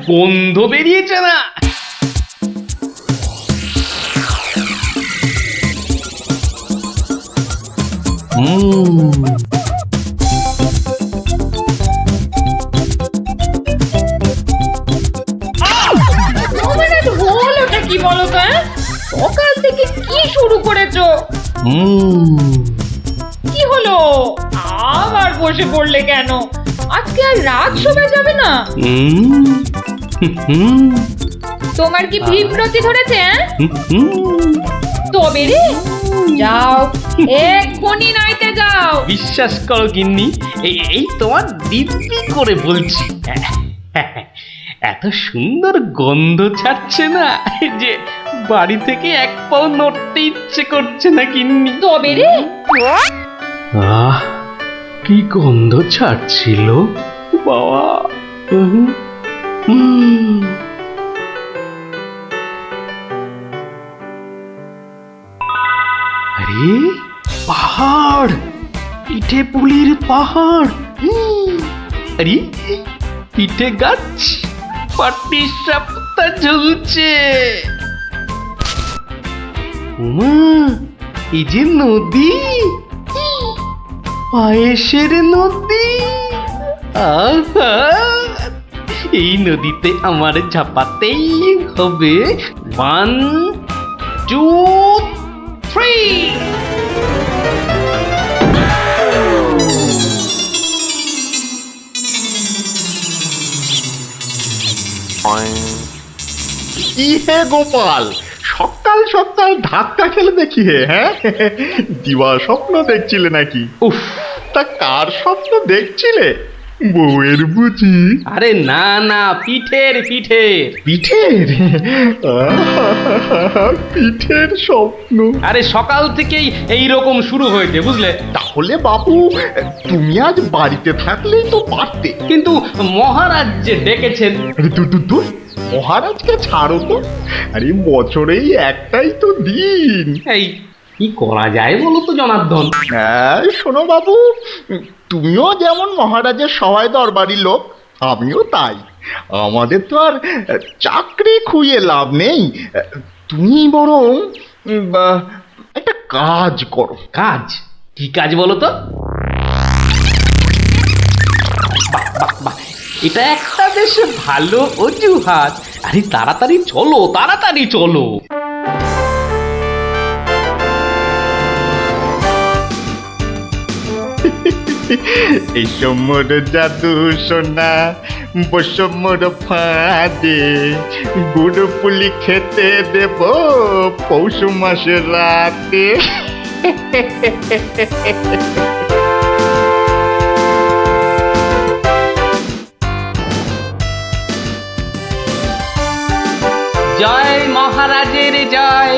গন্ধ বেরিয়েছে না। হলোটা কি বলো তো? সকাল থেকে কি শুরু করেছো? কি হলো? আবার বসে পড়লে কেন? আজকে আর রাত শোভা যাবে না? তোমার কি বিব্রতি ধরেছে? তবে রে, যাও এক্ষুনি নাইতে যাও। বিশ্বাস করো গিন্নি, এই তোমার দিব্যি করে বলছি, এত সুন্দর গন্ধ ছাড়ছে না যে বাড়ি থেকে এক পাও নড়তে ইচ্ছে করছে না গিন্নি। তবে রে, আহ, কি গন্ধ ছাড়ছিল বাবা। আরে পাহাড়, পিঠে পুলির পাহাড়। আরে পিঠে গাছ, পাটি সাপটা ঝুলছে। উমা, এই যে নদী, পায়েসের নদী। আহা, এই নদীতে আমার ঝাপাতেই হবে। 1 2 3। কি হে গোপাল, সকাল সকাল ধাক্কা খেলে দেখি হে? হ্যাঁ, দিবা স্বপ্ন দেখছিলে নাকি? উফ, তা কার স্বপ্ন দেখছিলে? বউয়ের বুঝি? আরে না না, পিঠের পিঠের। পিঠের? পিঠের স্বপ্ন? আরে সকাল থেকেই এই রকম শুরু হয়েছে, বুঝলে। তাহলে বাবু, তুমি আজ বাড়িতে থাকলেই তো পারতে। কিন্তু মহারাজ যে ডেকেছেন। আরে দূর, মহারাজকে ছাড়ো তো। আরে বছরেই একটাই তো দিন। এই কি করা যায় বলো তো জনার্দন? হ্যাঁ, শোনো বাবু, তুমিও যেমন মহারাজের সবাই দরবারি লোক, আমিও তাই। আমাদের তো আর চাকরি খুইয়ে লাভ নেই। তুমি বরং একটা কাজ করো। কাজ? কি কাজ বলো তো? বাহ বাহ বাহ, এটা একটা বেশ ভালো অজুহাত। আরে তাড়াতাড়ি চলো, তাড়াতাড়ি চলো। এই সমর জাদু সোনা বসমর ফাঁদে, গুড় পুলি খেতে দেব পৌষ মাসের রাতে। জয় মহারাজের জয়,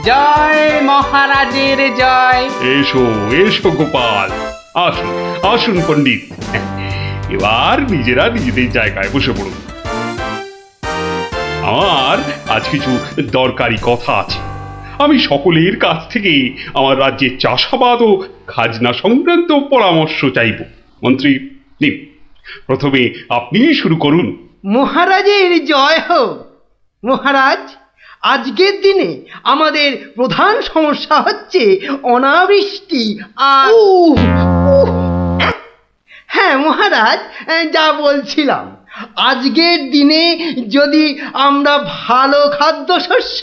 জয় মহারাজের জয়। এসো এসো গোপাল, আসুন আসুন পণ্ডিত, এবার নিজেরা নিজেদের জায়গায় বসে পড়ুন। আমার আজ কিছু দরকারি কথা আছে। আমি সকলের কাছ থেকে আমার রাজ্যের চাষাবাদ ও খাজনা সংক্রান্ত পরামর্শ চাইব। মন্ত্রী, নিন, প্রথমে আপনিই শুরু করুন। মহারাজের জয় হোক। মহারাজ, আজকের দিনে আমাদের প্রধান সমস্যা হচ্ছে অনাবৃষ্টি আর হ্যাঁ মহারাজ, যা বলছিলাম, আজকের দিনে যদি আমরা ভালো খাদ্যশস্য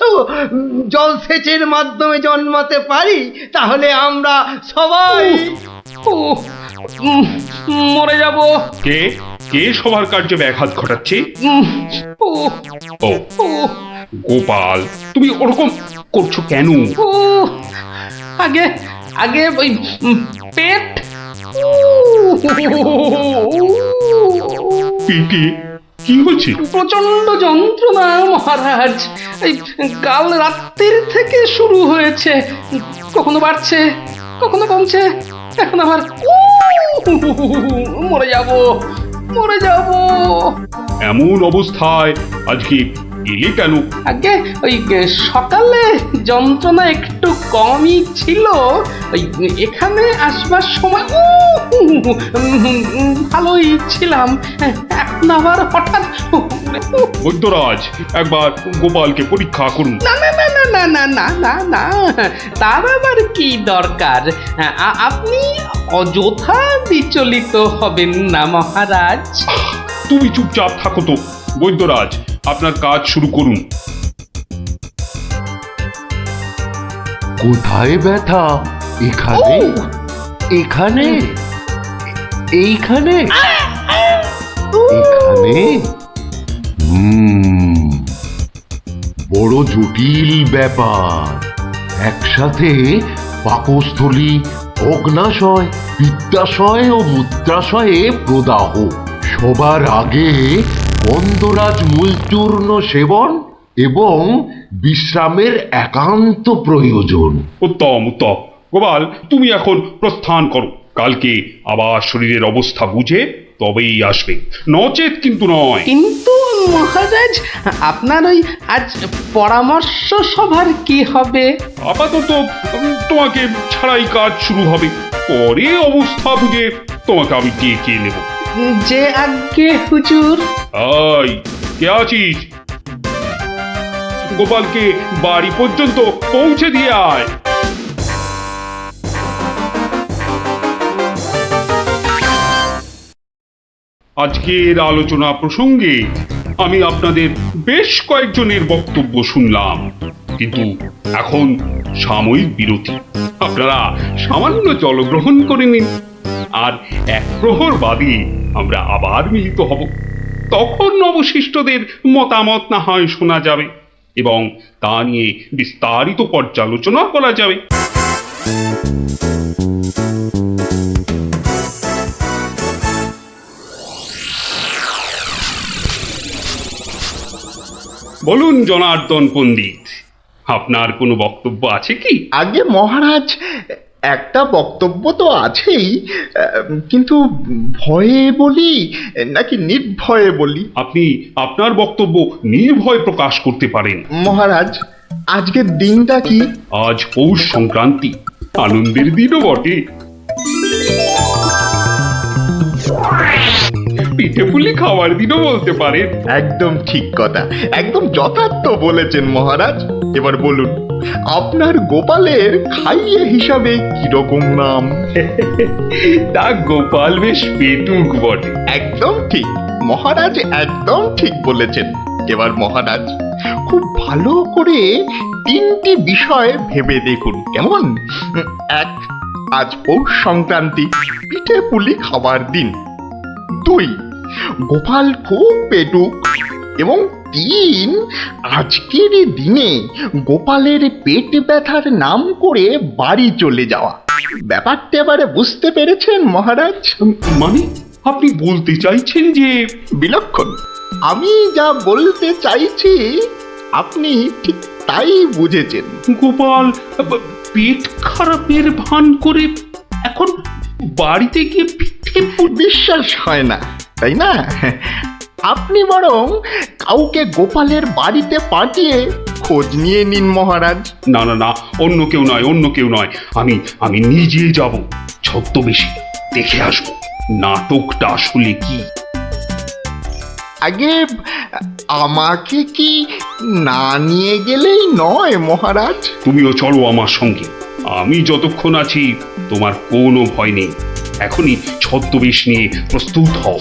জলসেচের মাধ্যমে জন্মাতে পারি, তাহলে আমরা সবাই মরে যাব। কে কে সবার কার্যে ব্যাঘাত ঘটাচ্ছে? ও গোপাল, তুমি ওরকম করছো কেন? আগে আগে ওই পেট। পেটে কি হচ্ছে? প্রচন্ড যন্ত্রণা মহারাজ। এই কাল রাত্রির থেকে শুরু হয়েছে, কখনো বাড়ছে কখনো কমছে, এখন আবার মরে যাব, মরে যাব। এমন অবস্থায় আজকে এলে কেন? আগে ওই সকালে যন্ত্রণা একটু কমই ছিল, ওই এখানে আসবার সময় ভালোই ছিলাম, এখন আবার হঠাৎ বৈদ্যরাজ, একবার গোপালকে পরীক্ষা করুন। না না না না না না না না না, তার আবার কি দরকার? আপনি অযথা বিচলিত হবেন না মহারাজ। তুমি চুপচাপ থাকো তো। বৈদ্যরাজ, আপনার কাজ শুরু করুন। কোথায় ব্যথা? এখানে? এখানে? এইখানে? এখানে? বড় জটিল ব্যাপার। একসাথে পাকস্থলী, অগ্নাশয়, পিত্তাশয় ও মূত্রাশয়ে প্রদাহ। সবার আগে গন্ধরাজ মূলচূর্ণ সেবন এবং বিশ্রামের একান্ত প্রয়োজন। উত্তম উত্তম। গোপাল, তুমি এখন প্রস্থান করো। কালকে আবার শরীরের অবস্থা বুঝে তবেই আসবে, নচেত কিন্তু নয়। কিন্তু মহারাজ, আপনার ওই আজ পরামর্শ সভার কি হবে? আপাতত তোমাকে ছাড়াই কাজ শুরু হবে, পরে অবস্থা বুঝে তোমাকে আমি ডেকে নেব। যে আজ্ঞে হুজুর। আই, কে আছিস? গোপালকে বাড়ি পর্যন্ত পৌঁছে দিয়ে আয়। আজকের আলোচনা প্রসঙ্গে আমি আপনাদের বেশ কয়েকজনের বক্তব্য শুনলাম, কিন্তু এখন সাময়িক বিরতি। আপনারা সামান্য জলগ্রহণ করে নিন, আর এক প্রহর বাদে আমরা আবার মিলিত হব। তখন অবশিষ্টদের মতামত না হয় শোনা যাবে এবং তা নিয়ে বিস্তারিত পর্যালোচনা করা যাবে। বলুন জনার্দন পণ্ডিত, আপনার কোনো বক্তব্য আছে কি? আগে মহারাজ, একটা বক্তব্য তো আছেই, কিন্তু ভয়ে বলি নাকি নির্ভয়ে বলি? আপনি আপনার বক্তব্য নির্ভয় প্রকাশ করতে পারেন। মহারাজ, আজকের দিনটা কি? আজ পৌষ সংক্রান্তি, আনন্দের দিনও বটে। পিঠে পুলি খাওয়ার দিনও বলতে পারেন। একদম ঠিক কথা, একদম যথার্থ বলেছেন মহারাজ। এবার বলুন, আপনার গোপালের খাইয়ে হিসাবে কিরকম নাম? তা গোপাল বেশ পেটুক বটে। একদম ঠিক মহারাজ, একদম ঠিক বলেছেন। এবার মহারাজ, খুব ভালো করে তিনটি বিষয় ভেবে দেখুন, কেমন? এক, আজ পৌষ সংক্রান্তি, পিঠে পুলি খাবার দিন। দুই, গোপাল খুব পেটুক। এবং তিন, আজকের দিনে গোপালের পেট ব্যথার নাম করে বাড়ি চলে যাওয়া। ব্যাপারটা এবারে বুঝতে পেরেছেন মহারাজ? মানে আপনি বলতে চাইছেন যে বিলক্ষণ। আমি যা বলতে চাইছি আপনি ঠিক তাই বুঝেছেন। গোপাল পেট খারাপের ভান করে এখন বাড়িতে গিয়ে পিঠে বিশ্বাস হয় না, তাই না? আপনি বরং কাউকে গোপালের বাড়িতে পাঠিয়ে খোঁজ নিয়ে নিন মহারাজ। না না না, অন্য কেউ নয়, অন্য কেউ নয়, আমি নিজে যাব, ছদ্মবেশে দেখে আসবো নাটকটা আসলে কি। আগে আমাকে কি না নিয়ে গেলেই নয় মহারাজ? তুমিও চলো আমার সঙ্গে। আমি যতক্ষণ আছি তোমার কোনো ভয় নেই। এখনই ছদ্মবেশ নিয়ে প্রস্তুত হও।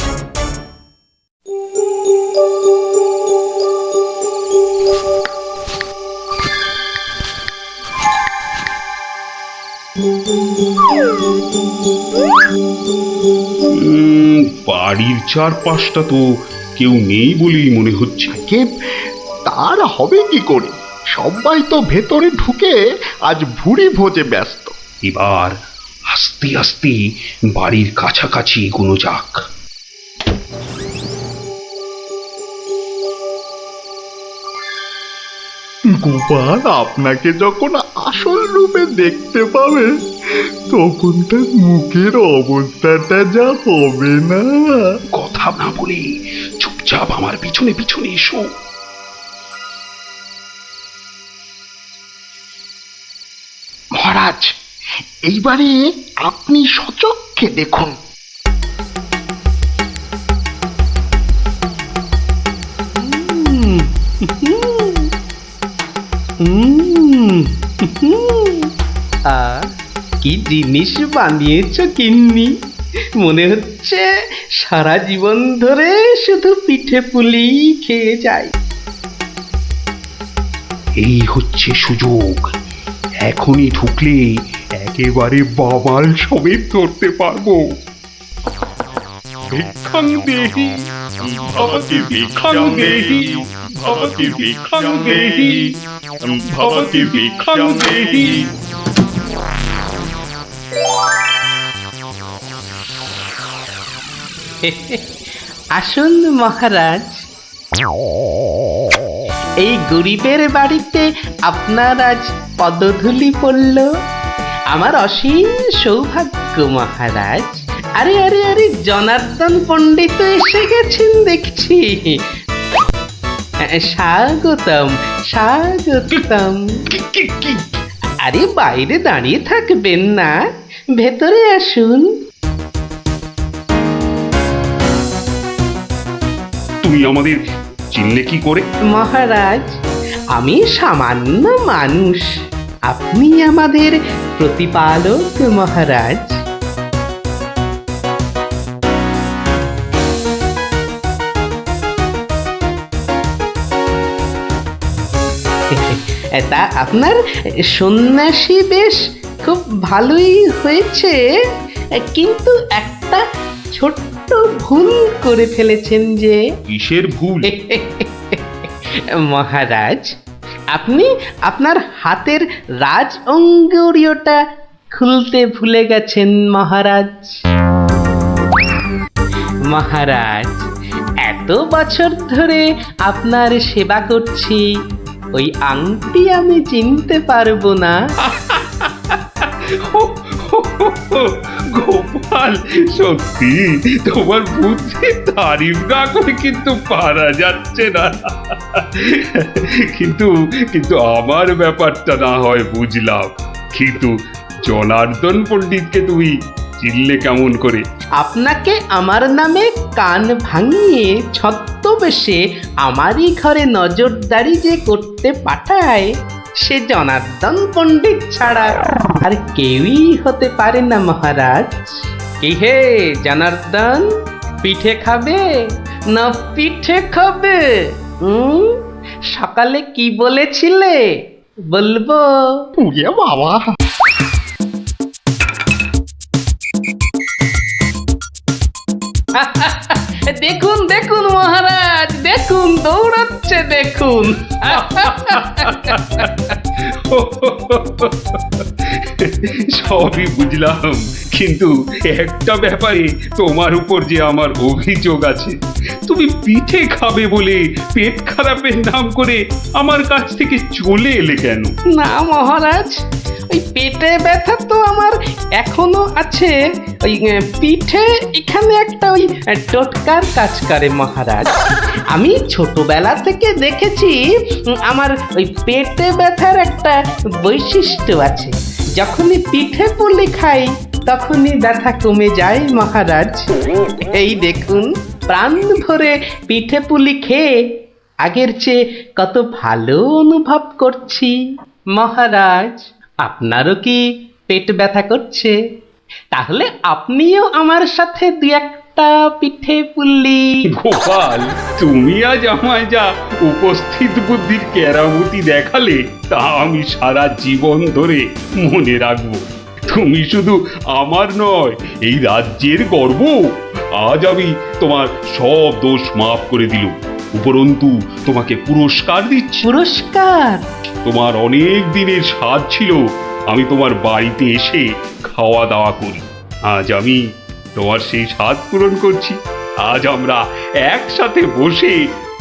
বাড়ির চারপাশটা তো কেউ নেই বলেই মনে হচ্ছে। কে তার হবে কি করে? সবাই তো ভেতরে ঢুকে আজ ভুরি ভোজে ব্যস্ত। এবার আস্তে আস্তে বাড়ির কাছাকাছি এগোনো যাক। গোপাল আপনাকে যখন আসল রূপে দেখতে পাবে, তখন তার মুখের অবস্থাটা যা হবে না। কথা না বলে চুপচাপ আমার পিছনে পিছনে এসো। মহারাজ, এইবারে আপনি সচক্ষে দেখুন। কি জিনিস বানিয়েছ গিন্নি, মনে হচ্ছে সারা জীবন ধরে শুধু পিঠে পুলি খেয়ে যায়। এই হচ্ছে সুযোগ, এখনই ঢুকলে একেবারে বাবাল সমেত ধরতে পারবো। ভিক্ষাং দেহি ভবতি ভিক্ষাং দেহি ভবতি ভিক্ষাং দেহি ভবতি ভিক্ষাং দেহি। আসুন মহারাজ, এই গরিবের বাড়িতে আপনার আজ পদধূলি পড়ল, আমার অসীম সৌভাগ্য মহারাজ। আরে আরে আরে, জনার্দন পণ্ডিত এসে গেছেন দেখছি। স্বাগতম স্বাগতম। আরে বাইরে দাঁড়িয়ে থাকবেন না, ভেতরে আসুন। তুমি আমাদের চিনলে কি করে? মহারাজ, আমি সামান্য মানুষ, আপনি আমাদের প্রতিপালক মহারাজ। তা আপনার সন্ন্যাসী বেশ খুব ভালোই হয়েছে, কিন্তু একটা ছোট্ট ভুল করে ফেলেছেন যে। কিসের ভুল? মহারাজ, আপনি আপনার হাতের রাজ অঙ্গুরীয়টা খুলতে ভুলে গেছেন মহারাজ। মহারাজ, এত বছর ধরে আপনার সেবা করছি, ওই আংটি আমি চিনতে পারবো না? গোপাল, সত্যি তোমার বুদ্ধি তারিফ না করে কিন্তু পারা যাচ্ছে না। কিন্তু কিন্তু আমার ব্যাপারটা না হয় বুঝলাম, কিন্তু জনার্দন পণ্ডিতকে তুমি চিনলে কেমন করে? আপনাকে আমার নামে কান ভাঙিয়ে ছদ্মবেশে আমারই ঘরে নজরদারি যে করতে পাঠায়, সে জনার্দন পণ্ডিত ছাড়া আর কেউই হতে পারে না মহারাজ। কি হে জনার্দন, পিঠে খাবে না পিঠে খাবে? সকালে কি বলেছিলে বলবো? পুড়িয়ে বাবা! দেখুন দেখুন মহারাজ, দেখুন দৌড়াচ্ছে দেখুন। সবই বুঝলাম, কিন্তু একটা ব্যাপারে তোমার উপর যে আমার অভিযোগ আছে। তুমি পিঠে খাবে বলে পেট খারাপের নাম করে আমার কাছ থেকে চলে এলে কেন? না মহারাজ, ওই পেটে ব্যথা তো আমার এখনো আছে। ওই পিঠে এখানে একটা ওই টোটকার কাজ করে মহারাজ। আমি ছোটবেলা থেকে দেখেছি আমার ওই পেটে ব্যথার একটা বৈশিষ্ট্য আছে, যখনই পিঠে পুলি খাই তখনই ব্যথা কমে যায় মহারাজ। এই দেখুন, প্রাণ ভরে পিঠে পুলি খেয়ে আগের চেয়ে কত ভালো অনুভব করছি। মহারাজ, আপনারও কি পেট ব্যথা করছে? তাহলে আপনিও আমার সাথে দু একটা পিঠে পুলি। গোপাল, তুমি আজ আমায় যা উপস্থিত বুদ্ধির কেরামতি দেখালে, তা আমি সারা জীবন ধরে মনে রাখবো। তুমি শুধু আমার নয়, এই রাজ্যের গর্ব। আজ আমি তোমার সব দোষ মাফ করে দিলাম, উপরন্তু তোমাকে পুরস্কার দিচ্ছি। পুরস্কার? তোমার অনেক দিনের স্বাদ ছিল আমি তোমার বাড়িতে এসে খাওয়া দাওয়া করি। আজ আমি তোমার সেই স্বাদ পূরণ করছি। আজ আমরা একসাথে বসে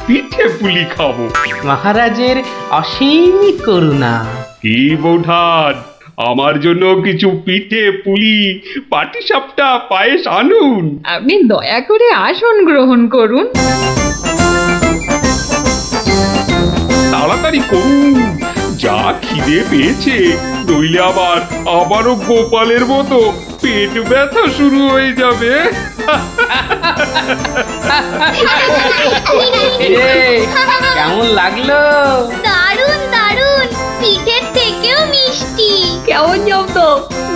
পিঠে পুলি খাবো। মহারাজের অসীম করুণা। কি বৌঠান, আমার জন্য কিছু পিঠে পুলি পাটিসাপটা পায়েস আনুন। আপনি দয়া করে আসন গ্রহণ করুন। তাড়াতাড়ি করুন, যা খিদে পেয়েছে, নইলে আবারও গোপালের মতো পেট ব্যথা শুরু হয়ে যাবে। কেমন লাগলো? দারুণ দারুণ, পিঠের থেকেও মিষ্টি। কেমন জব্দ?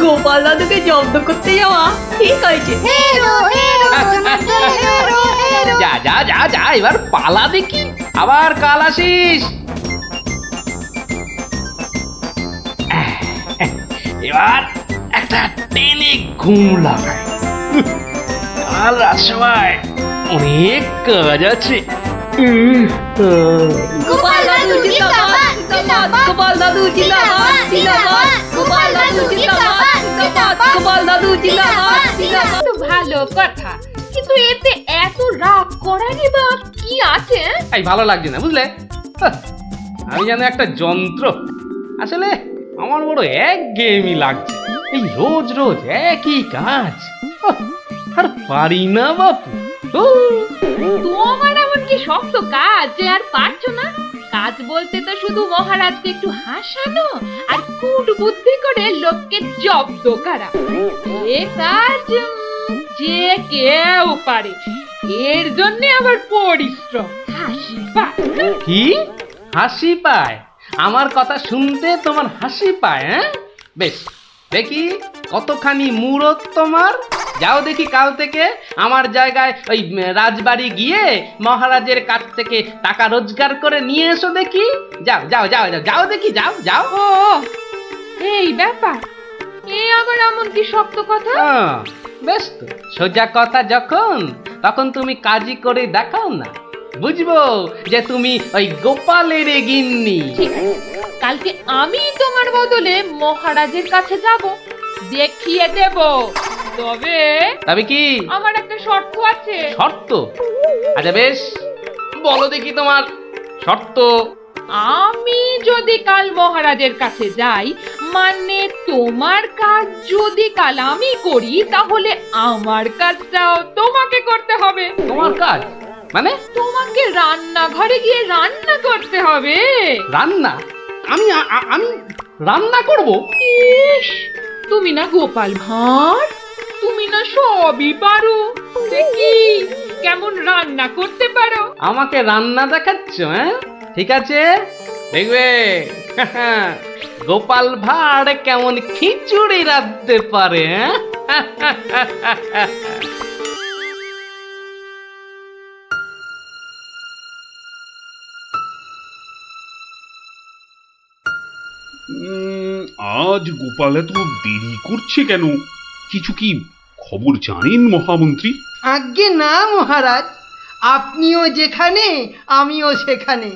গোপাল দাদুকে জব্দ করতে যাওয়া ঠিক হয়েছে। যা যা যা যা, এবার পালা দেখি, আবার কাল আসিস। এবার একটা টেনে ঘুম লাগায়। কাল রাতসময় অনেক কাজ আছে। গোপাল দাদু জিন্দাবাদ, জিন্দাবাদ। গোপাল দাদু জিন্দাবাদ, জিন্দাবাদ। গোপাল দাদু জিন্দাবাদ, জিন্দাবাদ। গোপাল দাদু জিন্দাবাদ, জিন্দাবাদ। তো ভালো কথা, কিন্তু এতে এত রাগ করারই বা কি আছে? এই ভালো লাগছে না, বুঝলে? হাহ, আমি যেন একটা যন্ত্র। আসলে আমার বড় একঘেয়েমি লাগছে, এই রোজ রোজ একই কাজ। হাহ, আর পারি না বাপু। তোমার এমন কি শক্ত কাজ যে আর পারছো না? কাজ বলতে তো শুধু মহারাজকে একটু হাসানো আর কুট বুদ্ধি করে লোককে জব্দ করা। এ কাজ যে কেউ পারে, এর জন্য আবার পরিশ্রম, হাসি পায়। কি হাসি পায়? আমার কথা শুনতে তোমার হাসি পায়? হ্যাঁ, বেশ দেখি কতখানি মুরত তোমার। যাও দেখি কাল থেকে আমার জায়গায় ওই রাজবাড়ি গিয়ে মহারাজের কাছ থেকে টাকা রোজগার করে নিয়ে এসো দেখি। যাও যাও যাও যাও যাও দেখি, যাও যাও। ও এই ব্যাপার, এ আবার এমন কি শক্ত কথা? বেশ তো, সোজা কথা যখন, তখন তুমি কাজই করে দেখাও না, বুঝবো যে তুমি ওই গোপালের গিন্নি। ঠিক আছে, কালকে আমি তোমার বদলে মহারাজের কাছে যাব, দেখিয়ে দেব। তবে কি আমার একটা শর্ত আছে। শর্ত? আচ্ছা বেশ, বলো দেখি তোমার শর্ত। আমি যদি কাল মহারাজের কাছে যাই, মানে তোমার কাজ যদি কাল আমি করি, তাহলে আমার কাজটাও তোমাকে করতে হবে। তোমার কাজ মানে? তোমাকে রান্নাঘরে গিয়ে রান্না করতে হবে। রান্না? আমি আমি রান্না করব? ইস, তুমি না গোপাল ভাঁড়, তুমি না সবই পারো। দেখি কেমন রান্না করতে পারো। আমাকে রান্না দেখাচ্ছ? হ্যাঁ, ঠিক আছে, দেখবে গোপাল ভাঁড় কেমন খিচুড়ি রাঁধতে পারে। হ্যাঁ, আজ গোপাল এত দেরি করছে কেন? কিছু কি খবর জানেন মহামন্ত্রী? আজ্ঞে না মহারাজ, আপনিও যেখানে আমিও সেখানে,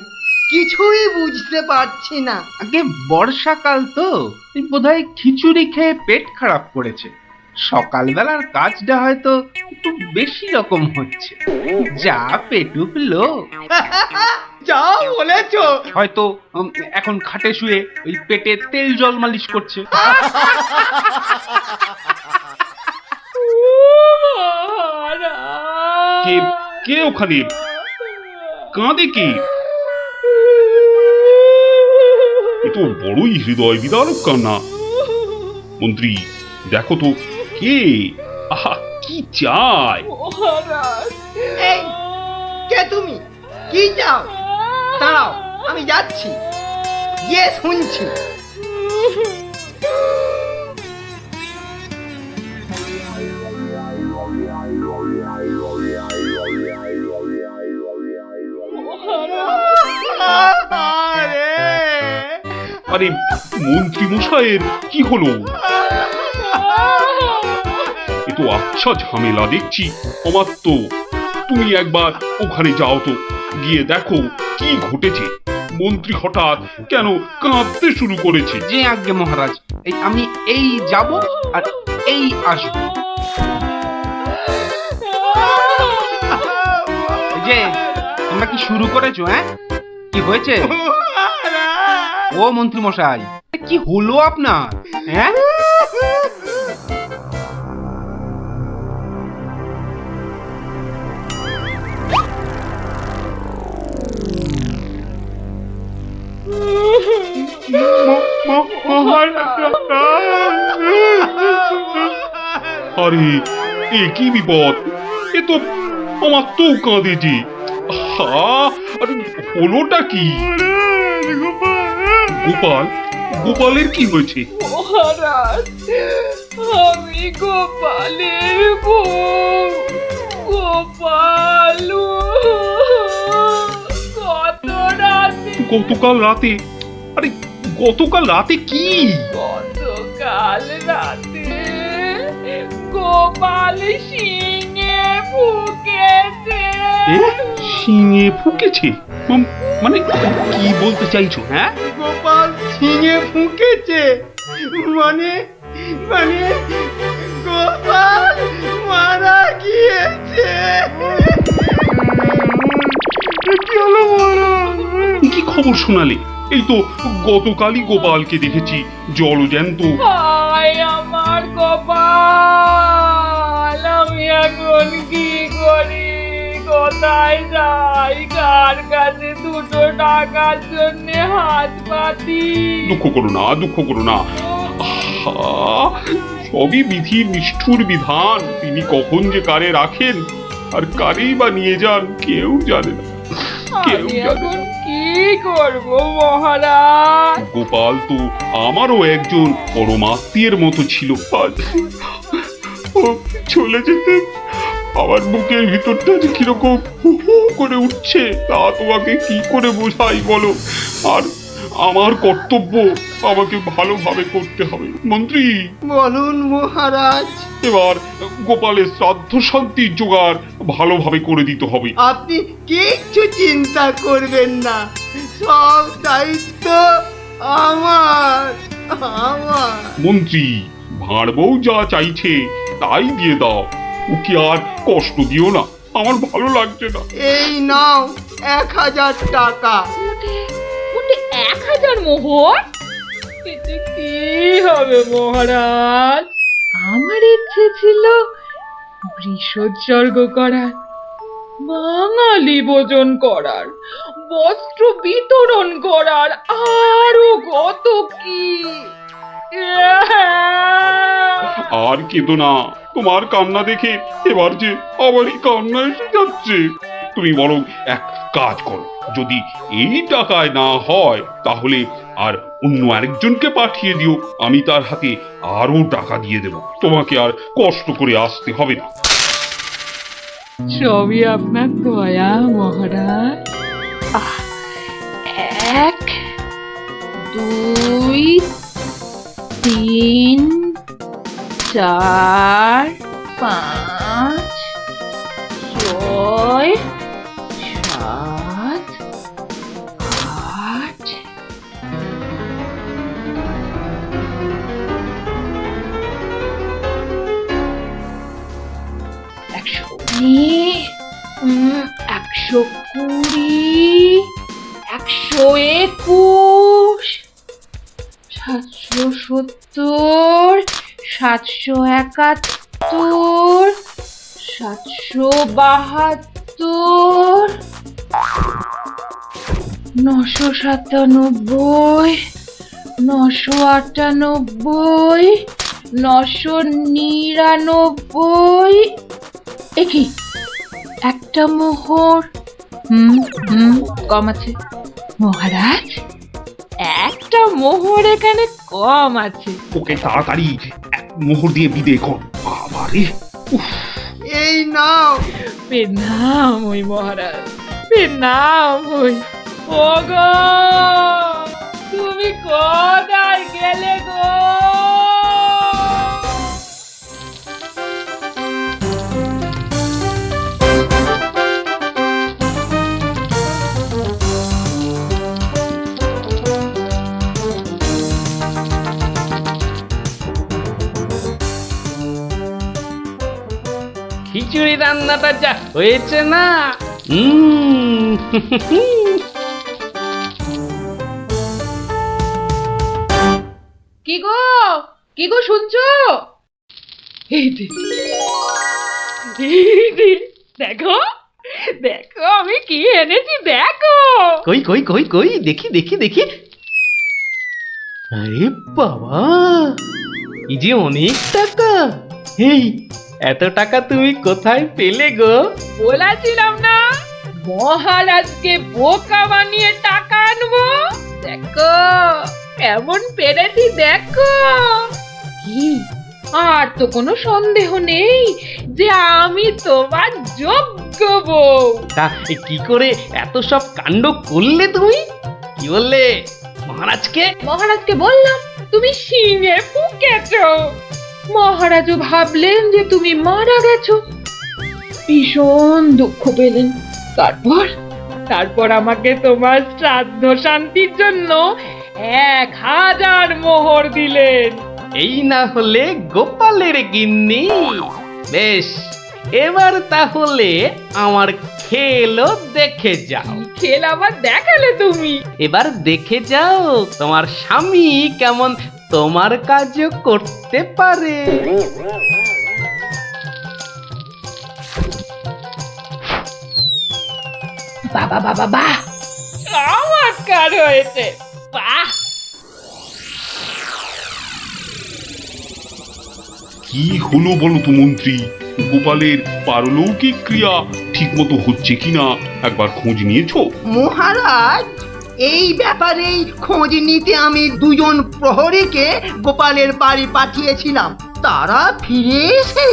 কিছুই বুঝতে পারছি না। আগে বর্ষাকাল তো, বোধহয় খিচুড়ি খেয়ে পেট খারাপ করেছে। সকালবেলার কাজটা হয়তো একটু বেশি রকম হচ্ছে, যা পেটুক লোক। যা বলেছো। হয়তো এখন খাটে শুয়ে ওই পেটে তেল জল মালিশ করছে। কে কে ওখানে কাঁদে? কে? এ তো বড়ই হৃদয় বিদারক কান্না। মন্ত্রী, দেখো তো কে? আহা, কি চায়? এই, কে তুমি? কি চাও? দাঁড়াও, আমি যাচ্ছি, গিয়ে শুনছি। আরে মন্ত্রী মশাইয়ের কি হলো? এ তো আচ্ছা ঝামেলা দেখছি। অমাত্য, তুমি একবার ওখানে যাও তো, গিয়ে দেখো কি ঘটেছে। মন্ত্রী হঠাৎ কেন কাঁদতে শুরু করেছে? যে আজ্ঞে মহারাজ, আমি এই যাব আর এই আসবো। যে তোমরা কি শুরু করেছো? হ্যাঁ, কি হয়েছে? ও মন্ত্রী মশাই, কি হলো আপনার? হ্যাঁ, আরে এ কি বিপদ, এ তো আমার তো কাঁদে যে। আরে হলোটা কি? গোপাল, গোপালের কি হয়েছে? মহারাজ, আমি গোপালের বউ। গোপাল কত রাতে, গতকাল রাতে? আরে গতকাল রাতে কি? গতকাল রাতে গোপাল শিঙে ফুকেছে। এ শিঙে ফুকেছে? মানে কি বলতে চাইছো? হ্যাঁ, গোপাল ছিঙে ফুঁকেছে মানে মানে গোপাল মারা গিয়েছে। কি খবর শোনালে? এই তো গতকালই গোপালকে দেখেছি জলজ্যান্ত। হায় আমার গোপাল, আমি এখন কি করি? কোথায় যাই? কার কাছে দুটো টাকার জন্য হাত পাতি? দুঃখ করো না, দুঃখ করো না। আহা, সবই বিধির নিষ্ঠুর বিধান। তিনি কখন যে কারে রাখেন আর কারেই বা নিয়ে যান কেউ জানে না, কেউ আমি জানে এখন না। কি করব মহারাজ? গোপাল তো আমারও একজন পরমাত্মীয়ের মতো ছিল। আজ ও চলে যেতে আমার বুকের ভিতরটা যে কিরকম হু হু করে উঠছে তা তোমাকে কি করে বোঝাই বলো। আর আমার কর্তব্য আমাকে ভালোভাবে করতে হবে। মন্ত্রী, বলুন মহারাজ। এবার গোপালের শ্রাদ্ধ শান্তির জোগাড় ভালোভাবে করে দিতে হবে। আপনি কিচ্ছু চিন্তা করবেন না, সব দায়িত্ব আমার আমার। মন্ত্রী, ভাঁড় বউ যা চাইছে তাই দিয়ে দাও, ওকে আর কষ্ট দিও না, আমার ভালো লাগছে না। এই নাও 1000 টাকা। ওটা 1000 মোহর? এতে কি হবে মহারাজ? আমার ইচ্ছে ছিল বৃষোৎসর্গ করার, বাঙালি ভোজন করার, বস্ত্র বিতরণ করার, আরো কত কি। আর কেঁদো না, তোমার কান্না দেখে এবার যে আমারই কান্না এসে যাচ্ছে। তুমি বরং এক কাজ করো, যদি এই টাকায় না হয় তাহলে আর অন্য আরেকজনকে পাঠিয়ে দিও, আমি তার হাতে আরো টাকা দিয়ে দেব, তোমাকে আর কষ্ট করে আসতে হবে না। সবই আপনার দয়া মহারাজ। 1 2 3 4 5 6 7 8 120 121 770 771 772 997 998 999। একই একটা মোহর কম আছে মহারাজ, একটা মোহর এখানে কম আছে। ওকে তাড়াতাড়ি এক মোহর দিয়ে বিদে কর। বাবারে, উফ, এই নাও। প্রণাম ওই মহারাজ, প্রণাম ওই। ওগো, তুমি কোথায় গেলে গো? খিচুড়ি রান্নাটা যা হয়েছে না, কি গো, কি গো শুনছো? এই যে, দেখো দেখো আমি কি এনেছি, দেখো। কই কই কই কই দেখি দেখি দেখি। আরে বাবা, এই যে অনেক টাকা! এই এত টাকা তুমি কোথায় পেলে গো? বলেছিলাম না মহারাজকে বোকা বানিয়ে টাকা আনবো। দেখো কেমন পেরেছি দেখো। কি আর তো কোনো সন্দেহ নেই যে আমি তোমার যোগ্য বউ। তা কি করে এত সব কাণ্ড করলে তুমি? কি বললে মহারাজকে? মহারাজকে বললাম তুমি শিঙে ফুকেছো। মহারাজও ভাবলেন যে তুমি মারা গেছো, ভীষণ দুঃখ পেলেন। তারপর আমাকে তোমার শ্রাদ্ধ শান্তির জন্য 1000 মোহর দিলেন। এই না হলে গোপালের গিন্নি? বেশ, এবার তাহলে আমার খেলও দেখে যাও। খেল আবার দেখালে তুমি? এবার দেখে যাও তোমার স্বামী কেমন তোমার কাজও করতে পারে। বাবা বাবা বাহ, চমৎকার হয়েছে। বাহ, কি হলো বলো তো মন্ত্রী? গোপালের পারলৌকিক ক্রিয়া ঠিকমতো হচ্ছে কিনা একবার খোঁজ নিয়েছো? মহারাজ, এই ব্যাপারেই খোঁজ নিতে আমি 2 প্রহরীকে গোপালের বাড়ি পাঠিয়েছিলাম। তারা ফিরে এসে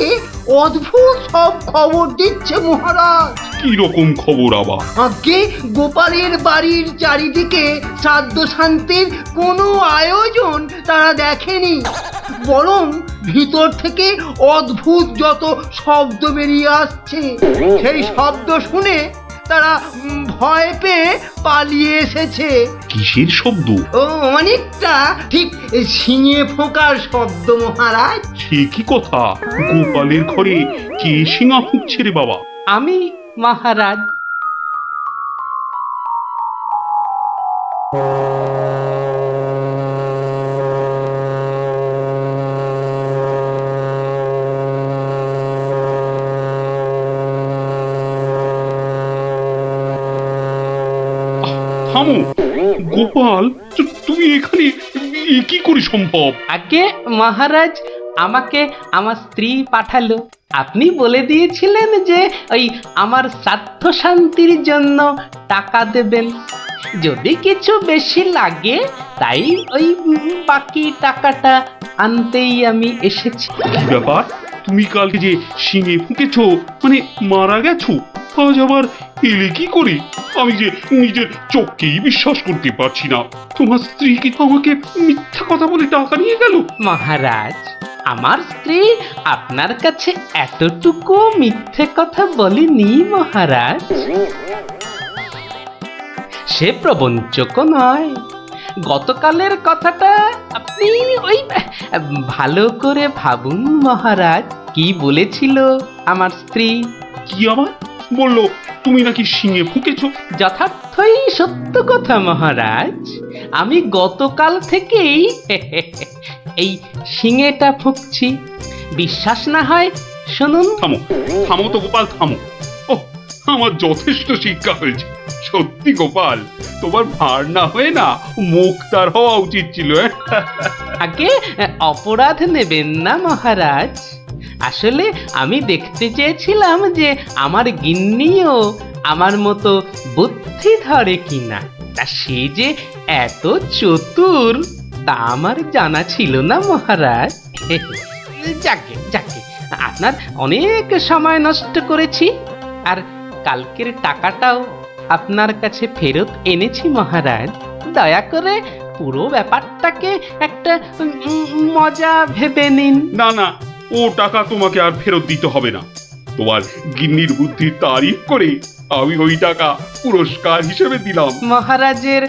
অদ্ভুত সব খবর দিচ্ছে মহারাজ। কি রকম খবর আবার? আগে গোপালের বাড়ির চারিদিকে শ্রাদ্ধ শান্তির কোনো আয়োজন তারা দেখেনি, বরং ভিতর থেকে অদ্ভুত যত শব্দ বেরিয়ে আসছে, সেই শব্দ শুনে তারা ভয় পেয়ে পালিয়ে এসেছে। কিসের শব্দ? ও অনেকটা ঠিক শিঙে ফোঁকার শব্দ মহারাজ। সে কি কথা? গোপালের ঘরে কে শিঙা ফুঁকছে রে বাবা? আমি মহারাজ। থামো গোপাল, তুমি এখানে কি করে সম্ভব? আগে মহারাজ, আমাকে আমার স্ত্রী পাঠালো। আপনি বলে দিয়েছিলেন যে ওই আমার শ্রাদ্ধ শান্তির জন্য টাকা দেবেন, যদি কিছু বেশি লাগে তাই ওই বাকি টাকাটা আনতেই আমি এসেছি। কি ব্যাপার? তুমি কালকে যে শিঙে ফুঁকেছো, মানে মারা গেছো, আজ আবার এলে কি করে? আমি যে নিজের চোখকেই বিশ্বাস করতে পারছি না। তোমার স্ত্রী কি আমাকে মিথ্যা কথা বলে টাকা নিয়ে গেল? মহারাজ, আমার স্ত্রী আপনার কাছে এতটুকু মিথ্যে কথা বলেনি মহারাজ। সে প্রবঞ্চকও নয়। গতকালের কথাটা আপনি ওই ভালো করে ভাবুন মহারাজ। কি বলেছিল আমার স্ত্রী? কি আবার বললো? তুমি নাকি শিঙে ফুঁকেছো? যথার্থই সত্য কথা মহারাজ। আমি গতকাল থেকেই এই শিঙেটা ফুঁকছি। বিশ্বাস না হয় শুনুন। থামো থামো তো গোপাল, থামো। ও, আমার যথেষ্ট শিক্ষা হয়েছে। সত্যি গোপাল, তোমার ভার না হয়ে না মুখ তার হওয়া উচিত ছিল। আগে অপরাধ নেবেন না মহারাজ। আসলে আমি দেখতে চেয়েছিলাম যে আমার গিন্নিও আমার মতো বুদ্ধি ধরে কিনা। তা সে যে এত চতুর তা আমার জানা ছিল না মহারাজ। যাকে যাকে, আপনার অনেক সময় নষ্ট করেছি, আর কালকের টাকাটাও আপনার কাছে ফেরত এনেছি মহারাজ। দয়া করে পুরো ব্যাপারটাকে একটা মজা ভেবে নিন। না না, ও টাকা তোমাকে আর ফেরত দিতে হবে না। তোমার গিন্নির বুদ্ধির তারিফ করে আমি ওই টাকা পুরস্কার হিসেবে দিলাম। মহারাজের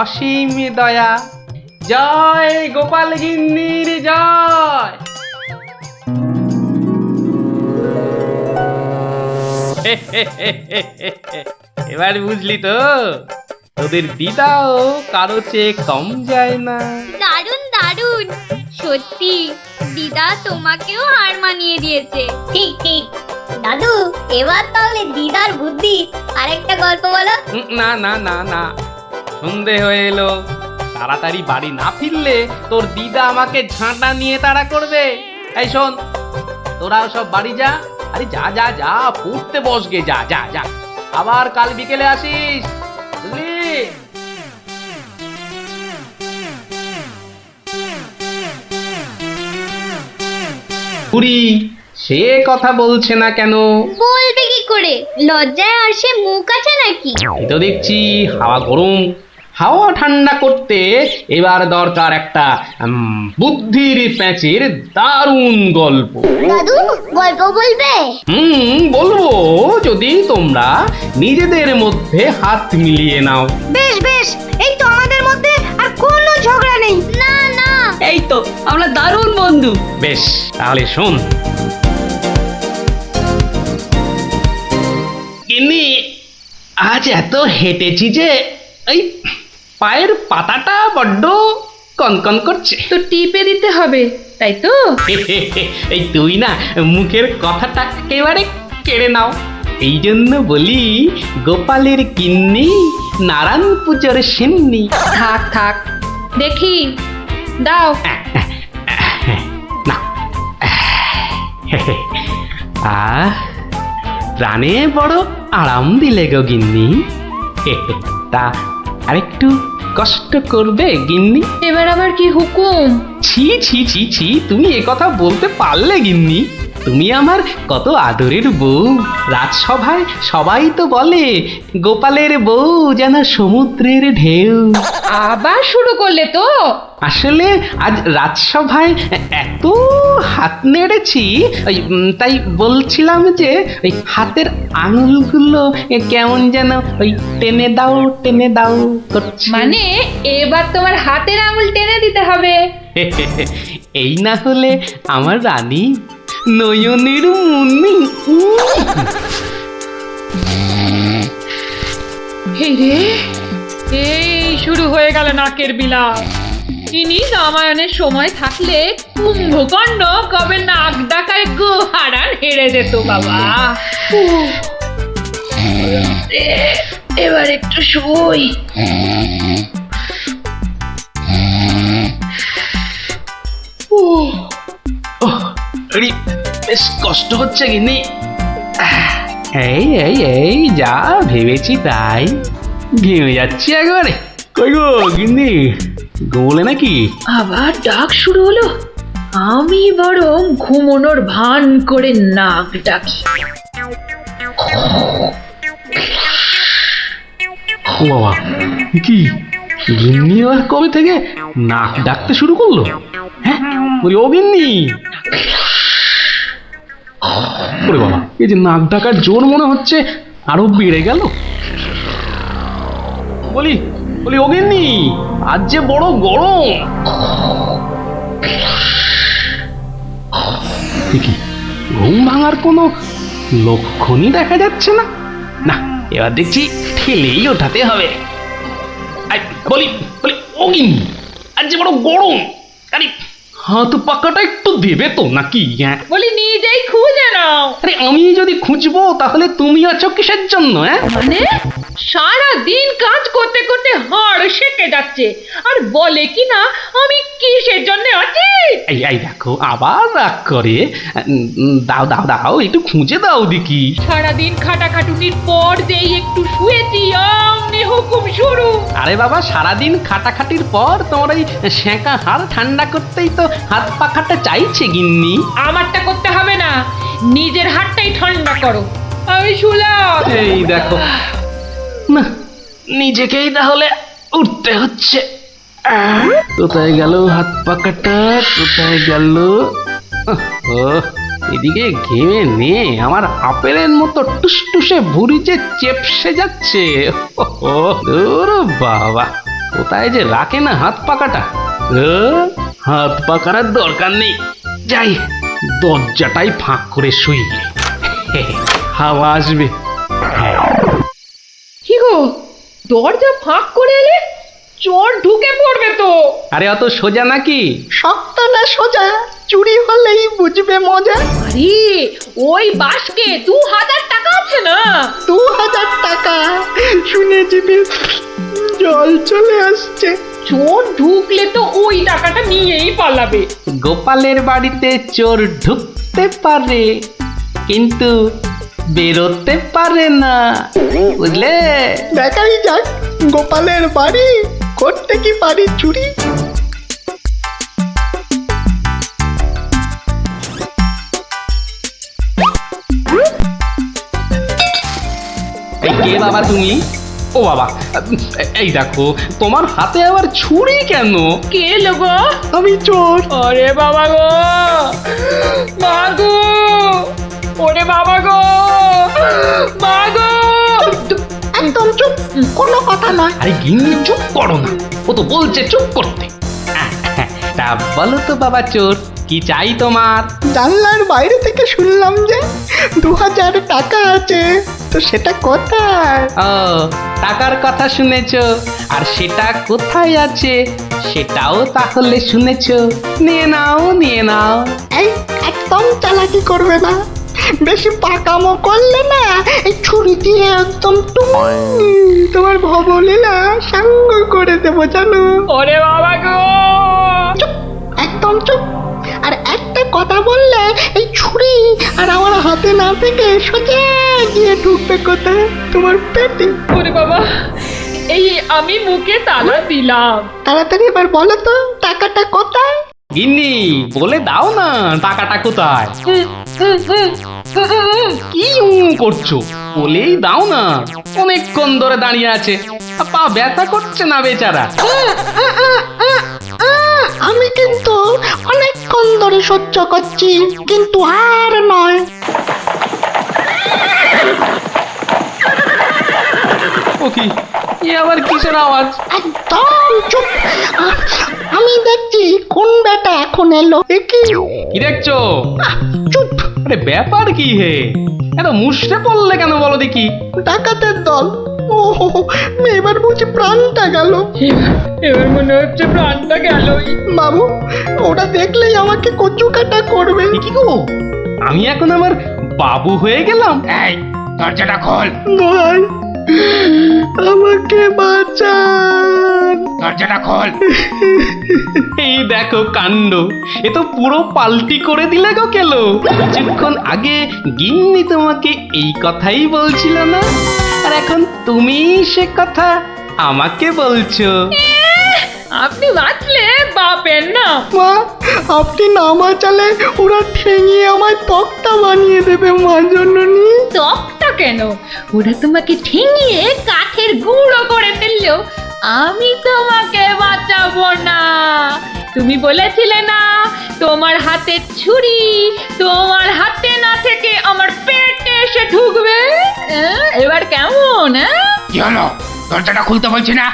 অসীম দয়া। জয় গোপাল গিন্নির জয়। এবার বুঝলি তো, তোদের দিদাও কারো চেয়ে কম যায় না। দারুণ দারুণ, সত্যি দিদা তোমাকেও হার মানিয়ে দিয়েছে। ঠিক ঠিক দাদু, এবার তাহলে দিদার বুদ্ধি আরেকটা গল্প বলো। না না না না, সন্ধে হয়ে এলো, তাড়াতাড়ি বাড়ি না ফিরলে তোর দিদা আমাকে ঝাঁটা নিয়ে তাড়া করবে। এই শোন, তোরা সব বাড়ি যা। আরে যা যা যা, পড়তে বসগে, যা যা যা, আবার কাল বিকেলে আসিস, বুঝলি? পুরি সে কথা বলছে না কেন? বলবে কি করে? লজ্জায় আর সে মুখ আছে নাকি? এই তো দেখছি হাওয়া গরম, হাওয়া ঠান্ডা করতে এবার দরকার একটা বুদ্ধির প্যাঁচের দারুণ গল্প। দাদু গল্প বলবে? বলবো, যদি তোমরা নিজেদের মধ্যে হাত মিলিয়ে নাও। বেশ বেশ, এই তো আমাদের মধ্যে আর কোনো ঝগড়া নেই। না না, এই তো আমরা দারুণ বন্ধু। বেশ, তাহলে শোন। গিন্নি, আজ এত হেঁটেছি যে এই পায়ের পাতাটা বড্ড কনকন করছে। তো টিপে দিতে হবে, তাই তো? এই তুই না মুখের কথাটা একেবারে কেড়ে নাও। এই জন্য বলি, গোপালের গিন্নি নারায়ণ পুজোর সিন্নি। থাক থাক, দেখি দাও। না, প্রাণে বড় আরাম দিলে গো গিন্নি। তা আরেকটু কষ্ট করবে গিন্নি? এবার আবার কি হুকুম? ছি ছি ছি ছি, তুমি এ কথা বলতে পারলে গিন্নি? তুমি আমার কত আদরের বউ। রাজসভায় সবাই তো বলে গোপালের বউ যেন সমুদ্রের ঢেউ। আবার শুরু করলে তো? আসলে আজ রাজসভায় এত হাত নেড়েছি, তাই বলছিলাম যে ওই হাতের আঙুলগুলো কেমন যেন ওই টেনে দাও করছে। মানে এবার তোমার হাতের আঙুল টেনে দিতে হবে। এই না হলে আমার রানী নয়নের মুন্নি। এই রে, এই শুরু হয়ে গেল নাকের বিলাপ। ইনি রামায়ণের সময় থাকলে কুম্ভকর্ণ কবে নাক ডাকায় গোহারান হেরে যেত বাবা। এবার একটু শুই। বেশ কষ্ট হচ্ছে গিন্নি। এই এই এই যা ভেবেছি তাই, ঘেমে যাচ্ছি একবারে। কই গো গিন্নি, গোলে নাকি? আবার ডাক শুরু হলো। আমি বরং ঘুমোনোর ভান করে নাক ডাকি। ও বাবা, কি গিন্নি আবার কবে থেকে নাক ডাকতে শুরু করলো? হ্যাঁ বলি, ও গিন্নি। ওরে বাবা, এই যে নাক ডাকার জোর মনে হচ্ছে আরো বেড়ে গেল। বলি বলি, ও গিন্নি, আজ যে বড় গরম। কি ঘুম ভাঙার কোনো লক্ষণই দেখা যাচ্ছে না। না, এবার দেখছি ঠেলেই ওঠাতে হবে। বলি বলি, ও গিন্নি, আজ যে বড় গরম, আরে হাত পাকাটা একটু দেবে তো নাকি? হ্যাঁ বলি নিজেই খুঁজে নাও। আরে আমি যদি খুঁজবো তাহলে তুমি আছো কিসের জন্য? হ্যাঁ মানে সারা দিন কাজ করতে করতে হাড় সেকে যাচ্ছে, আর বলে কি না আমি কিসের জন্য আছি। এই এই দেখো আবার রাগ করে। দাও দাও দাও, একটু খুঁজে দাও দেখি। সারাদিন খাটাখাটুনির পর যেই একটু শুয়েছি, অমনি হুকুম শুরু। আরে বাবা, সারাদিন খাটাখাটির পর তোমার ওই সেঁকা হাড় ঠান্ডা করতেই তো হাত পাখাটা চাইছে গিন্নি। আমারটা করতে হবে না, নিজের হাতটাই ঠান্ডা করো। আমি শুলাম। এই দেখো না, নিজেকেই তাহলে উঠতে হচ্ছে। কোথায় গেল হাত পাকাটা, কোথায় গেল? এদিকে ঘেমে নে আমার আপেলের মতো টুসটুসে ভুঁড়ি যে চেপসে যাচ্ছে। বাবা, কোথায় যে রাখে না হাত পাকাটা। হাত পাকার দরকার নেই, যাই দরজাটাই ফাঁক করে শুই, হাওয়া আসবে। কি গো, দরজা ফাঁক করে এলে চোর ঢুকে পড়বে তো। আরে অত সোজা নাকি? শক্ত না সোজা, চুরি হলেই বুঝবে মজা। আরে ওই বাসকে 2000 টাকা আছে না? 2000 টাকা শুনে জিভে জল চলে আসছে। চোর ঢুকলে তো ওই টাকাটা নিয়েই পালাবে। গোপালের বাড়িতে চোর ঢুকতে পারে কিন্তু বেরোতে পারে না, বুঝলে? দেখাই যাক গোপালের বাড়ি করতে কি পারি চুরি। এই কে বাবা তুমি? ও বাবা, এই দেখো তোমার হাতে আবার ছুরি কেন? কে লোগো? আমি চোর। ওরে বাবা গো, মা গো, ওরে বাবা গো, মা গো। একদম চুপ, কোনো কথা নয়। আরে গিন্নি চুপ করো না, ও তো বলছে চুপ করতে। তা বলো তো বাবা চোর, কি চাই তোমার? জানলার বাইরে থেকে শুনলাম যে 2000 টাকা আছে, তো সেটা কোথায়? ও, টাকার কথা শুনেছো, আর সেটা কোথায় আছে সেটাও তাহলে শুনেছো। নিয়ে নাও, নিয়ে নাও। এই একদম চালাকি করবে না, বেশি পাকামো করলে না এই ছুরি দিয়ে একদম তোমার ভবলীলা সাঙ্গ করে দেবো জানো। ওরে বাবা গো, চুপ, একদম চুপ। আর একটা কথা বললে এই ছুরি আর আমার হাতে না থেকে সোজা গিয়ে ঢুকবে কোথায়? তোমার পেটে। ওরে বাবা, এই আমি মুখে তালা দিলাম। তাড়াতাড়ি এবার বলো তো টাকাটা কোথায়? গিন্নি বলে দাও না টাকাটা কোথায়। কি করছো, বলেই দাও না। অনেকক্ষণ ধরে দাঁড়িয়ে আছে, পা ব্যথা করছে না বেচারা। আমি কিন্তু অনেকক্ষণ ধরে সহ্য করছি, কিন্তু আর নয়। ও কি, এ আবার কিসের আওয়াজ? একদম চুপ। আমি দেখছি কোন বেটা এখন এলো। এ কি? কি দেখছো? চুপ। আরে ব্যাপার কি হে, এত মুষড়ে পড়লে কেন বলো দেখি? ডাকাতের দল। ও এবার বুঝি প্রাণটা গেল। এবার মনে হচ্ছে প্রাণটা গেলই। বাবু, ওটা দেখলেই আমাকে কচু কাটা করবে। এ কি গো, আমি এখন আমার বাবু হয়ে গেলাম? এই দরজাটা খোল, ভাই, আমাকে বাঁচান। দরজাটা খোল। এই দেখো কাণ্ড, এ তো পুরো পাল্টি করে দিলে গো কেলো। কিছুক্ষণ আগে গিন্নি তোমাকে এই কথাই বলছিল না, আর এখন তুমি সে কথা আমাকে বলছো। আপনি বাঁচলে বাপের না। মা, আপনি না বাঁচালে ওরা ঠেঙিয়ে আমায় তক্তা বানিয়ে দেবে মা জননী। তকটা কেন, ওরা তোমাকে ঠেঙিয়ে কাঠের গুঁড়ো করে ফেললো, আমি তোমাকে বাঁচাবো না। তুমি বলেছিলে না তোমার হাতে ছুরি তোমার হাতে না থেকে আমার পেটে এসে ঢুকবে। এবার কেমন? কি হলো? দরজাটা খুলতে বলছি না?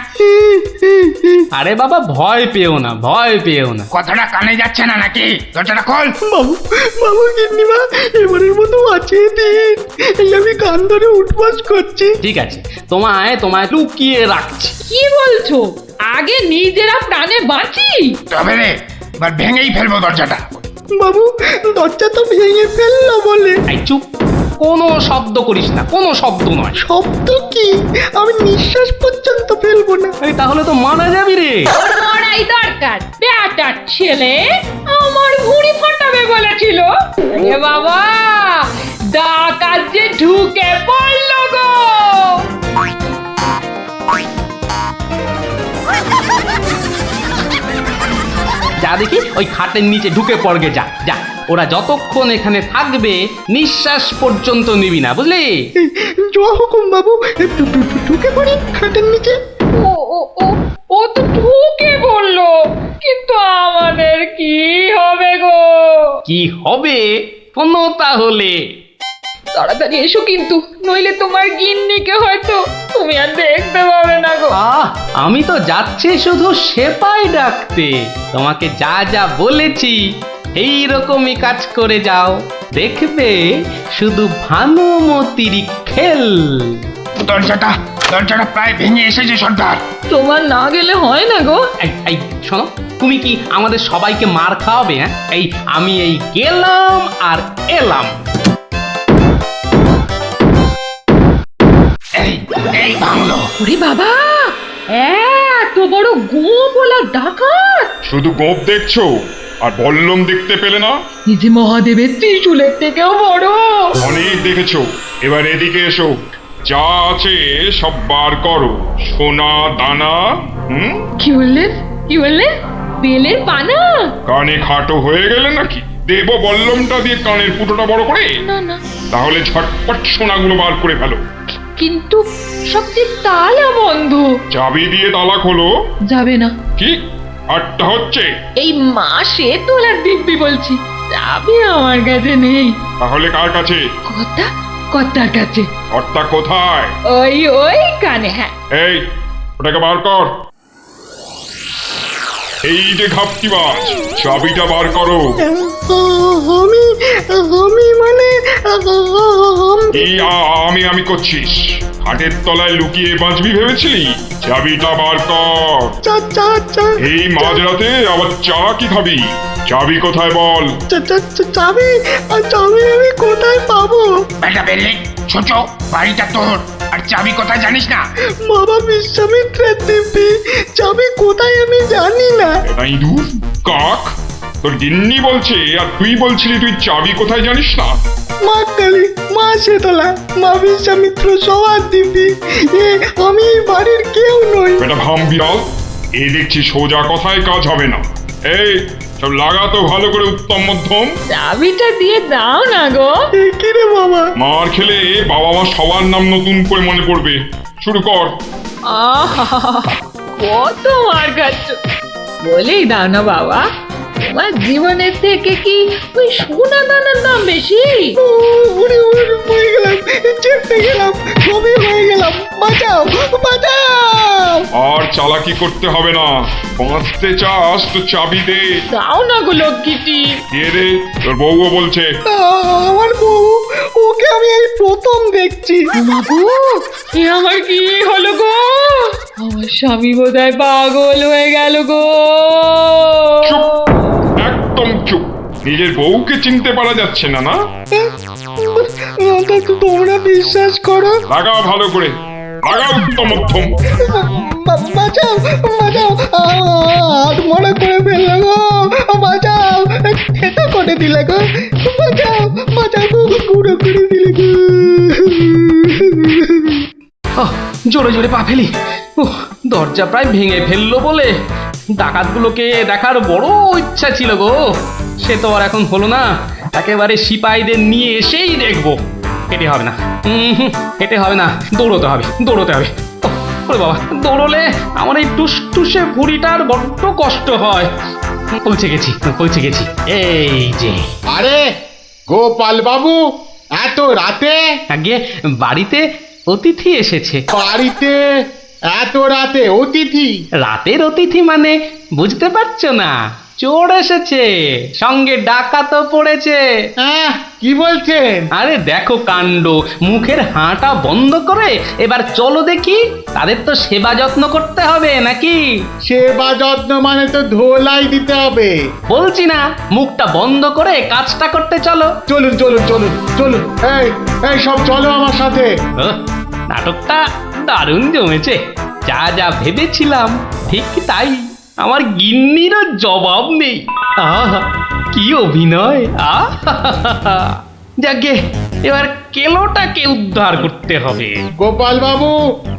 আরে বাবা ভয় পেও না, ভয় পেও না। কথাটা কানে যাচ্ছে না নাকি? দরজাটা খোল। বাবু, বাবু গিন্নিমা, এবারের মতো বাঁচিয়ে দিন। এই আমি কান ধরে উঠবাস করছি। ঠিক আছে, তোমায় লুকিয়ে রাখছি। কি বলছো? আগে নিজেরা প্রাণে বাঁচি। তবে রে, এবার ভেঙেই ফেলবো দরজাটা। বাবু, দরজা তো ভেঙে ফেললো বলে। এই চুপ, কোনো শব্দ করিস না, কোনো শব্দ নয়। শব্দ কি? আমি নিঃশ্বাস পর্যন্ত ফেলবো না। এই তাহলে তো মারা যাবি রে। ওর মরাই দরকার, বেটার ছেলে আমার ভুঁড়ি ফাটাবে বলেছিল। এ বাবা, ডাকাত যে ঢুকে পড়লো গো। যা দেখি ওই খাটের নিচে ঢুকে পড়গে, যা যা। ওরা যতক্ষণ এখানে থাকবে নিঃশ্বাস পর্যন্ত নিবি না, বুঝলি? জয় হুকুম বাবু, ঢুকে পড়ি খাটের নিচে। ও ও ও ও তো ঢুকে পড়লো, কিন্তু আমাদের কি হবে গো? কি হবে কোনো তাহলে? তাড়াতাড়ি এসো কিন্তু, নইলে তোমার গিন্নিকে হয়তো তুমি আর দেখতে পাবে না গো। আমি তো যাচ্ছি শুধু সেপাই ডাকতে। তোমাকে যা যা বলেছি এই রকমই কাজ করে যাও, দেখবে শুধু ভানুমতির খেল। দরজাটা প্রায় ভেঙে এসেছে সর্দার। তোমার না গেলে হয় না গো। এই শোনো, তুমি কি আমাদের সবাইকে মার খাওয়াবে? হ্যাঁ, আমি গেলাম আর এলাম। এই ভাঙলো। ওরে বাবা, এত বড় গোপলা ডাকাত! শুধু গোপ দেখছো আর বল্লম দেখতে পেলে না? এই যে মহাদেবের ত্রিশূলের থেকেও বড়। অনেক দেখেছো, এবার এদিকে এসো। যা আছে সব বার করো, সোনা দানা। কি বললেন? কি বললেন? বেলের পানা? কানে খাটো হয়ে গেলে নাকি? দেব বল্লমটা দিয়ে কানের ফুটোটা বড় করে? না না, তাহলে ঝটপট সোনাগুলো বার করে ফেলো। কিন্তু সব যে তালা বন্ধ। চাবি দিয়ে তালা খোলো। যাবে না। কি আটটা হচ্ছে? এই মাসে তোলার দিব্যি বলছি, চাবি আমার কাছে নেই। তাহলে কার কাছে? কর্তার কাছে। কর্তা কোথায়? ওই কানে। হ্যাঁ, এই ওটাকে বার কর। এই যে ঘাপটিবাজ, চাবিটা বার করো। আমি মানে এই আমি করছিস? হাটের তলায় লুকিয়ে বাঁচবি ভেবেছিলি? চাবিটা বার কর। এই মাঝরাতে আবার চা কি খাবি? চাবি কোথায় বল? চাবি আমি কোথায় পাবো? বেটা বেলে ছোট, বাড়িটা তোর, আর চাবি কোথায় জানিস না? বাবা বিশ্বামিত্রের দিব্যি, চাবি কোথায় আমি জানি না। এটা ইঁদুর কাক, তোর গিন্নি বলছে আর তুই বলছিলি তুই চাবি কোথায় জানিস না? মা কালী, মা শীতলা, মা বিশ্বামিত্র সবার দিব্যি, আমি এই বাড়ির কেউ নই। এটা ভাম বিড়াল, এ দেখছি সোজা কথায় কাজ হবে না। এই সব লাগাতো ভালো করে উত্তম মধ্যম। চাবিটা দিয়ে দাও না গো। কি রে বাবা? মার খেলে বাবা মা সবার নাম নতুন করে মনে পড়বে। শুরু কর। আহা, কত মার খাচ্ছ! বলেই দাও না বাবা, তোমার জীবনের থেকে কি ওই সোনা দানার দাম বেশি? উড়ে হয়ে গেলাম, চেপে গেলাম, সবই হয়ে গেলাম। বাঁচাও, বাঁচাও! আর চালাকি করতে হবে না, বাঁচতে চাস তো চাবি দে। দাও না গো লক্ষ্মীটি। দিয়ে দে, তোর বউও বলছে। আমার বউ, ওকে আমি এই প্রথম দেখছি। বাবু, এ আমার কি হলো গো? আমার স্বামী বোধহয় পাগল হয়ে গেল গো। চুপ, একদম চুপ। নিজের বউকে চিনতে পারা যাচ্ছে না না? তোমরা বিশ্বাস করো? লাগা ভালো করে, লাগা উত্তম মধ্যম। বাঁচাও, বাঁচাও, হাত মনে করে ফেললো গো। বাঁচাও, খেতে করে দিলে গো। বাঁচাও, বাঁচাও গো, গুঁড়ো করে দিলে গো। জোরে জোরে পা ফেলি। দরজা প্রায় ভেঙে ফেললো বলে ডাকাতগুলোকে দেখার বড় ইচ্ছা ছিল গো। সে তো আর এখন হলো না, একেবারে সিপাহীদের নিয়ে এসেই দেখবো। হেঁটে হবে না, হেঁটে হবে না, দৌড়তে হবে, দৌড়তে হবে। ওরে বাবা, দৌড়লে আমার এই টুসটুসে ভুঁড়িটার বড্ড কষ্ট হয়। পৌঁছে গেছি। এই যে। আরে গোপাল বাবু, এত রাতে? আগে বাড়িতে অতিথি এসেছে। বাড়িতে এত রাতে অতিথি? রাতের অতিথি মানে বুঝতে পারছো না? চোর এসেছে, সঙ্গে ডাকাতও পড়েছে। কি বলছেন? আরে দেখো কাণ্ড, মুখের হাঁটা বন্ধ করে এবার চলো দেখি। তাদের তো সেবা যত্ন করতে হবে নাকি? সেবা যত্ন মানে তো ধোলাই দিতে হবে। বলছি না, মুখটা বন্ধ করে কাজটা করতে চলো। চলুন চলুন চলুন চলুন, এই সব চলো আমার সাথে। নাটকটা দারুণ জমেছে। যা যা ভেবেছিলাম ঠিক তাই। আমার গিন্নিরও জবাব নেই। আহা, কি অভিনয়! আহা, যাকে এবার কেলোটাকে উদ্ধার করতে হবে। গোপাল বাবু,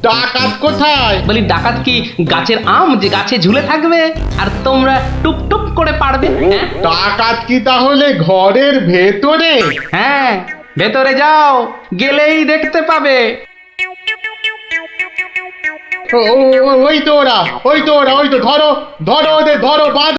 ডাকাত কোথায়? বলি ডাকাত কি গাছের আম যে গাছে ঝুলে থাকবে আর তোমরা টুপ টুপ করে পারবে? ডাকাত কি তাহলে ঘরের ভেতরে? হ্যাঁ, ভেতরে যাও, গেলেই দেখতে পাবে। ওই তো ওরা, ওই তো ধরো ধরো ওদের, ধরো, বাঁধো।